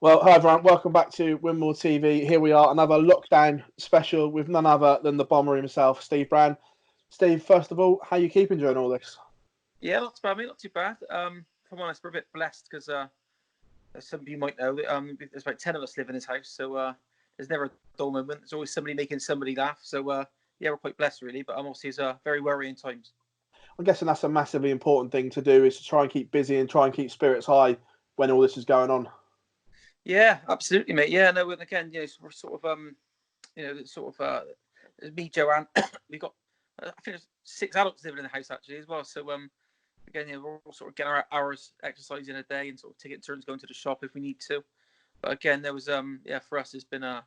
Well, hi everyone, welcome back to Winmau TV. Here we are, another lockdown special with none other than the bomber himself, Steve Brand. Steve, first of all, how are you keeping during all this? Yeah, not too bad, mate. Not too bad. If I'm honest, we're a bit blessed because, as some of you might know, there's about 10 of us live in this house, so there's never a dull moment. There's always somebody making somebody laugh. So yeah, we're quite blessed, really. But obviously, it's very worrying times. I'm guessing that's a massively important thing to do, is to try and keep busy and try and keep spirits high when all this is going on. Yeah, absolutely, mate. Yeah, no, and again, we're sort of, there's me, Joanne. We've got, I think there's 6 adults living in the house actually as well. So again, we're all sort of getting our hours exercise in a day and sort of taking turns going to the shop if we need to. But again, there was for us, it's been like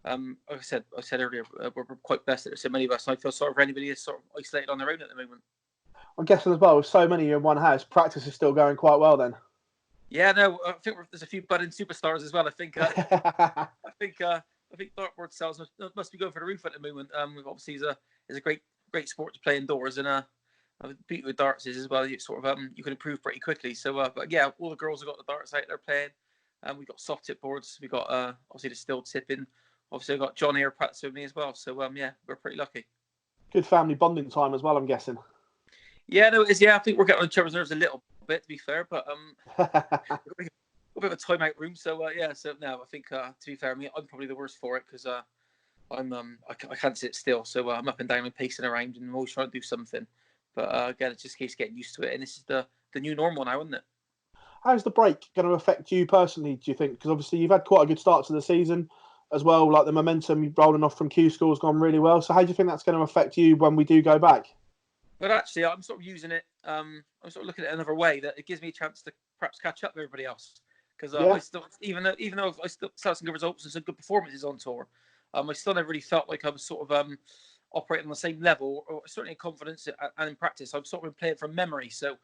I said earlier, we're quite blessed that there's so many of us. And I feel sorry for anybody that's sort of isolated on their own at the moment. I'm guessing as well, with so many in one house, practice is still going quite well then. Yeah, no, I think there's a few budding superstars as well. I think dartboard sales must be going for the roof at the moment. Obviously, is a great sport to play indoors, and the beauty with darts is as well, you sort of you can improve pretty quickly. So, but yeah, all the girls have got the darts out there playing. We've got soft tip boards. We've got obviously the still tipping. Obviously, I've got John here practicing with me as well. So yeah, we're pretty lucky. Good family bonding time as well, I'm guessing. Yeah, no, it is. Yeah, I think we're getting on each other's nerves a little bit, to be fair, but a bit of a timeout room. So yeah, so no, I think to be fair, I'm probably the worst for it because I can't sit still, so I'm up and down and pacing around, and I'm always trying to do something. But again, it's just a case of getting used to it, and this is the new normal now, isn't it? How's the break going to affect you personally, do you think? Because obviously you've had quite a good start to the season as well. Like the momentum rolling off from Q School has gone really well. So how do you think that's going to affect you when we do go back? But actually, I'm sort of using it. I'm sort of looking at it another way, that it gives me a chance to perhaps catch up with everybody else. Because Yeah. I still, even though I still had some good results and some good performances on tour, I still never really felt like I was sort of operating on the same level, or certainly in confidence and in practice. I've sort of been playing from memory. So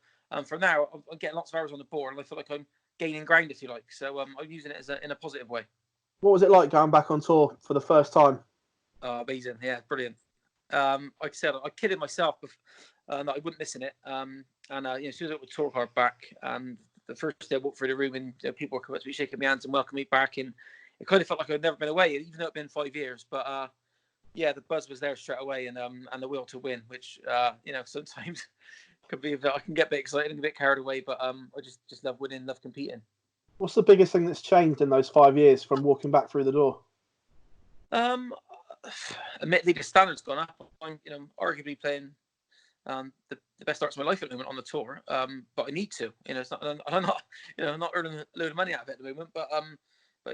from now, I'm getting lots of hours on the board, and I feel like I'm gaining ground, if you like. So I'm using it in a positive way. What was it like going back on tour for the first time? Amazing, yeah, brilliant. Like I said, I kidded myself that I wouldn't miss in it. And as soon as I got the tour card back, and the first day I walked through the room, and people were coming to me, shaking my hands and welcoming me back, and it kind of felt like I'd never been away, even though it'd been 5 years. But yeah, the buzz was there straight away, and the will to win, which sometimes could be. I can get a bit excited and a bit carried away, but I just love winning, love competing. What's the biggest thing that's changed in those 5 years from walking back through the door? Admittedly, the standard's gone up. I'm arguably playing the best darts of my life at the moment on the tour. But I need to. It's not. I'm not. Not earning a load of money out of it at the moment. But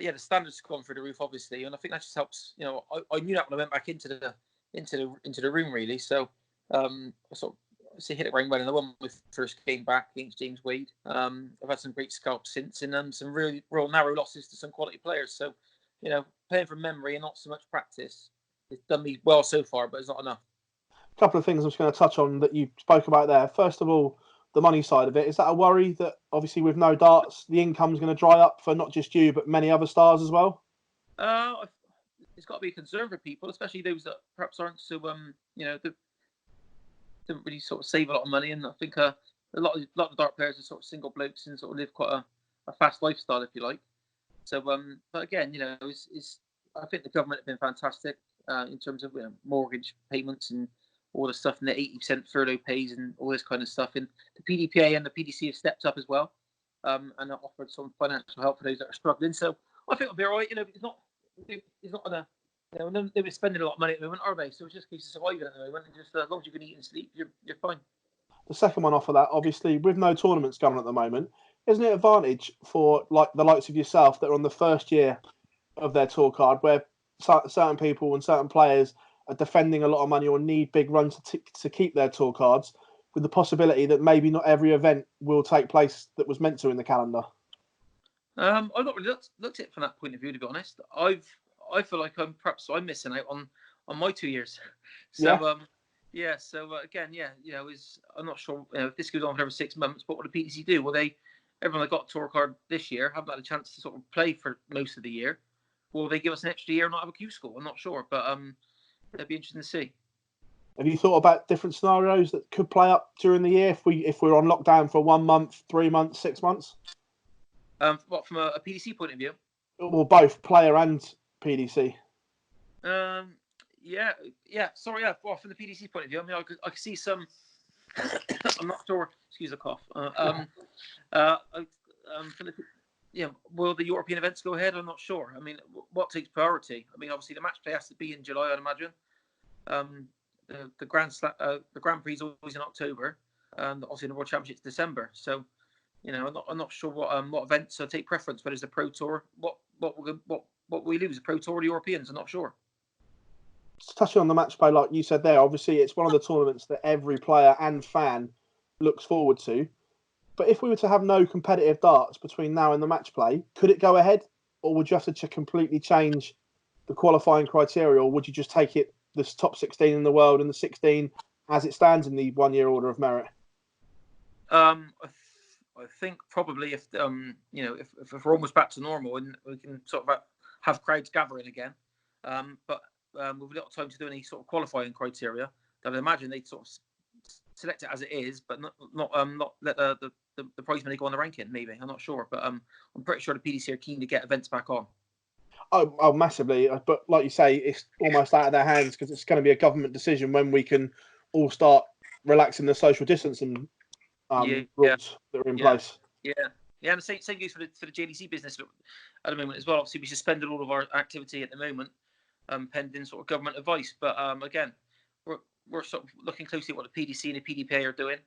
yeah, the standards have gone through the roof, obviously, and I think that just helps. I knew that when I went back into the room, really. So I sort of hit it ground running. I won my first game back against James Wade. I've had some great scalps since, and some really real narrow losses to some quality players. So playing from memory and not so much practice, it's done me well so far, but it's not enough. A couple of things I'm just going to touch on that you spoke about there. First of all, the money side of it. Is that a worry that obviously with no darts, the income's going to dry up for not just you, but many other stars as well? It's got to be a concern for people, especially those that perhaps aren't so, that don't really sort of save a lot of money. And I think a lot of dart players are sort of single blokes and sort of live quite a fast lifestyle, if you like. So, but again, I think the government have been fantastic in terms of mortgage payments and all the stuff, and the 80% furlough pays and all this kind of stuff. And the PDPA and the PDC have stepped up as well, and offered some financial help for those that are struggling. So I think it'll be all right. It's not gonna, they're spending a lot of money at the moment, are they? So it's just a case of surviving at the moment. And just as long as you can eat and sleep, you're fine. The second one off of that, obviously, with no tournaments going on at the moment, isn't it an advantage for like the likes of yourself that are on the first year of their tour card, where certain people and certain players are defending a lot of money or need big runs to keep their tour cards, with the possibility that maybe not every event will take place that was meant to in the calendar? I've not really looked at it from that point of view, to be honest. I feel like I'm missing out on my 2 years. So Yeah. yeah. So again, yeah, I'm not sure if this goes on for every 6 months. But what do PDC do? Well, everyone that got a tour card this year haven't had a chance to sort of play for most of the year. Will they give us an extra year and not have a Q school? I'm not sure, but it'd be interesting to see. Have you thought about different scenarios that could play up during the year if we're on lockdown for 1 month, 3 months, 6 months? What from a PDC point of view? Well, both player and PDC. Yeah. Sorry, yeah. Well, from the PDC point of view, I mean, I could see some. I'm not sure. Excuse the cough. For the, will the European events go ahead? I'm not sure. I mean, what takes priority? I mean, obviously the match play has to be in July, I'd imagine. The Grand Prix is always in October. Obviously the World Championship's December. So, I'm not sure what events take preference. Whether it's the Pro Tour, what we lose, the Pro Tour or the Europeans? I'm not sure. Touching on the match play, like you said there, obviously it's one of the tournaments that every player and fan looks forward to. But if we were to have no competitive darts between now and the match play, could it go ahead? Or would you have to completely change the qualifying criteria? Or would you just take it, the top 16 in the world and the 16 as it stands in the 1 year order of merit? I think probably if if we're almost back to normal and we can sort of have crowds gathering again, but with little time to do any sort of qualifying criteria, I'd imagine they'd sort of select it as it is, but not let the prize money go on the ranking. Maybe, I'm not sure, but I'm pretty sure the PDC are keen to get events back on. Oh, massively. But like you say, it's almost out of their hands because it's going to be a government decision when we can all start relaxing the social distancing rules that are in place. Yeah. And the same goes for the JDC business at the moment as well. Obviously, we suspended all of our activity at the moment, pending sort of government advice. But again, we're sort of looking closely at what the PDC and the PDPA are doing.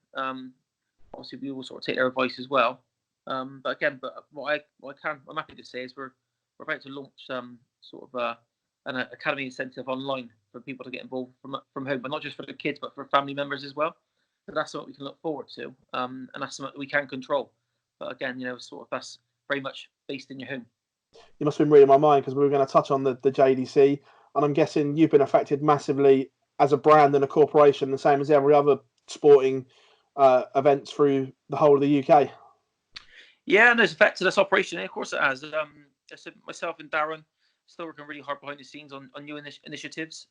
Obviously, we will sort of take their advice as well. But what I'm happy to say is we're about to launch sort of an academy incentive online for people to get involved from home, but not just for the kids, but for family members as well. So that's something we can look forward to, and that's something we can control. But again, sort of that's very much based in your home. You must have been reading my mind because we were going to touch on the JDC, and I'm guessing you've been affected massively as a brand and a corporation, the same as every other sporting events through the whole of the UK. Yeah, and it's affected us operationally. Of course, it has. I said myself and Darren still working really hard behind the scenes on new initiatives.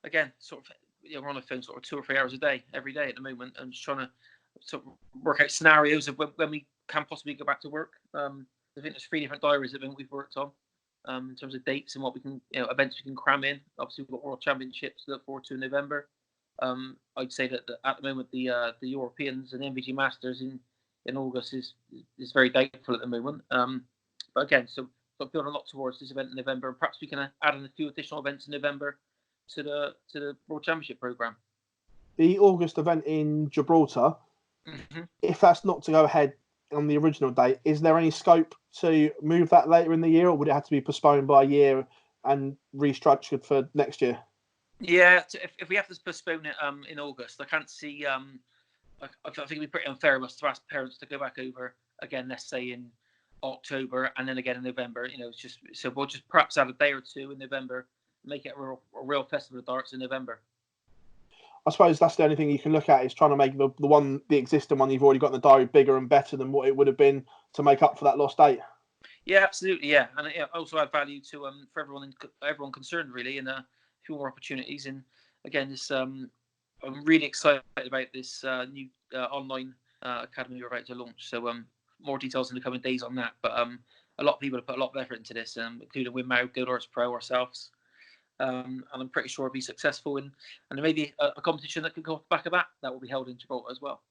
Again, sort of, we're on the phone sort of 2 or 3 hours a day, every day at the moment, and just trying to sort of work out scenarios of when we can possibly go back to work. I think there's 3 different diaries that we've worked on in terms of dates and what we can, events we can cram in. Obviously, we've got World Championships to look forward to in November. I'd say that at the moment the Europeans and the MVG Masters in August is very doubtful at the moment. But again, so building a lot towards this event in November, and perhaps we can add in a few additional events in November to the World Championship program. The August event in Gibraltar, if that's not to go ahead on the original date, is there any scope to move that later in the year, or would it have to be postponed by a year and restructured for next year? Yeah, if we have to postpone it in August, I can't see. I think it'd be pretty unfair of us to ask parents to go back over again, let's say in October and then again in November. It's just, so we'll just perhaps add a day or two in November, make it a real festival of darts in November. I suppose that's the only thing you can look at is trying to make the existing one you've already got in the diary bigger and better than what it would have been to make up for that lost date. Yeah, absolutely. Yeah, and it also add value to for everyone concerned really, and a few more opportunities. And again, this I'm really excited about this new online academy we're about to launch. So more details in the coming days on that. But a lot of people have put a lot of effort into this, including Winmau, Go Darts Pro, ourselves. And I'm pretty sure it'll be successful. And there may be a competition that could go off the back of that will be held in Gibraltar as well.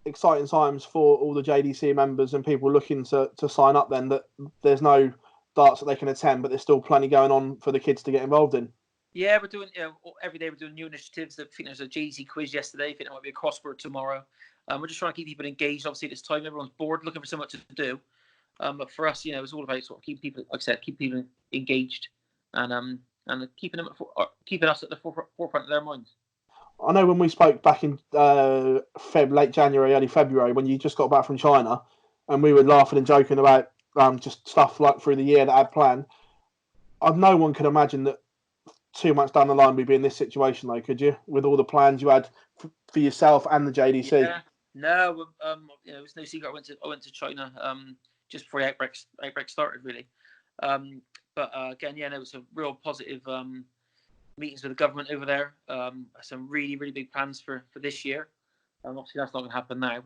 Exciting times for all the JDC members and people looking to sign up then, that there's no darts that they can attend, but there's still plenty going on for the kids to get involved in. Yeah, we're doing, every day we're doing new initiatives. I think there's a JDC quiz yesterday. I think there might be a crossword tomorrow. We're just trying to keep people engaged. Obviously, at this time, everyone's bored, looking for something to do. But for us, it's all about sort of keeping people, like I said, keep people engaged and keeping us at the forefront of their minds. I know when we spoke back in late January, early February, when you just got back from China, and we were laughing and joking about just stuff like through the year that I had planned. No one could imagine that 2 months down the line we'd be in this situation, though, could you? With all the plans you had for yourself and the JDC. Yeah, no, it was no secret. I went to China just before the outbreak started, really. But again, it was a real positive meetings with the government over there. Some really, really big plans for this year. Obviously, that's not going to happen now.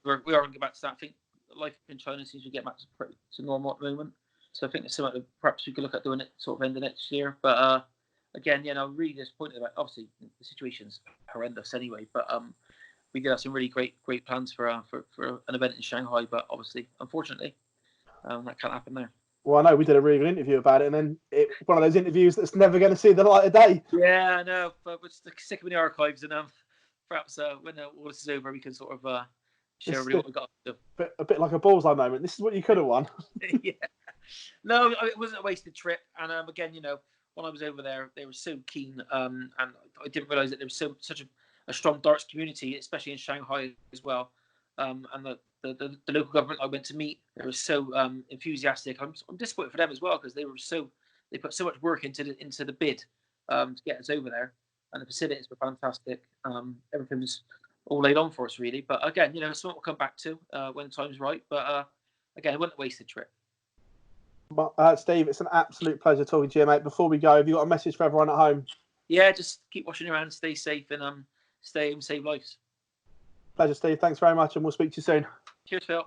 But we are going to get back to that. I think life in China seems to get back to normal at the moment. So I think it's something that perhaps we could look at doing it sort of end of next year. But again, I'm really disappointed about. Obviously, the situation's horrendous anyway. But we did have some really great plans for an event in Shanghai. But obviously, unfortunately, that can't happen there. Well, I know we did a really good interview about it, and then one of those interviews that's never going to see the light of day. Yeah, I know, but we're stick them in the archives, and perhaps when all this is over, we can sort of share really what we got. A bit like a bullseye moment. This is what you could have won. Yeah. No, it wasn't a wasted trip. And again, when I was over there, they were so keen, and I didn't realise that there was such a strong darts community, especially in Shanghai as well. And the local government I went to meet, they were so enthusiastic. I'm disappointed for them as well because they put so much work into the bid to get us over there, and the facilities were fantastic. Everything was all laid on for us really. But again, something we'll come back to when the time's right. But again, it wasn't a wasted trip. Steve, it's an absolute pleasure talking to you, mate. Before we go, have you got a message for everyone at home? Yeah, just keep washing your hands, stay safe, and stay and save lives. Pleasure, Steve. Thanks very much, and we'll speak to you soon. Cheers, Phil.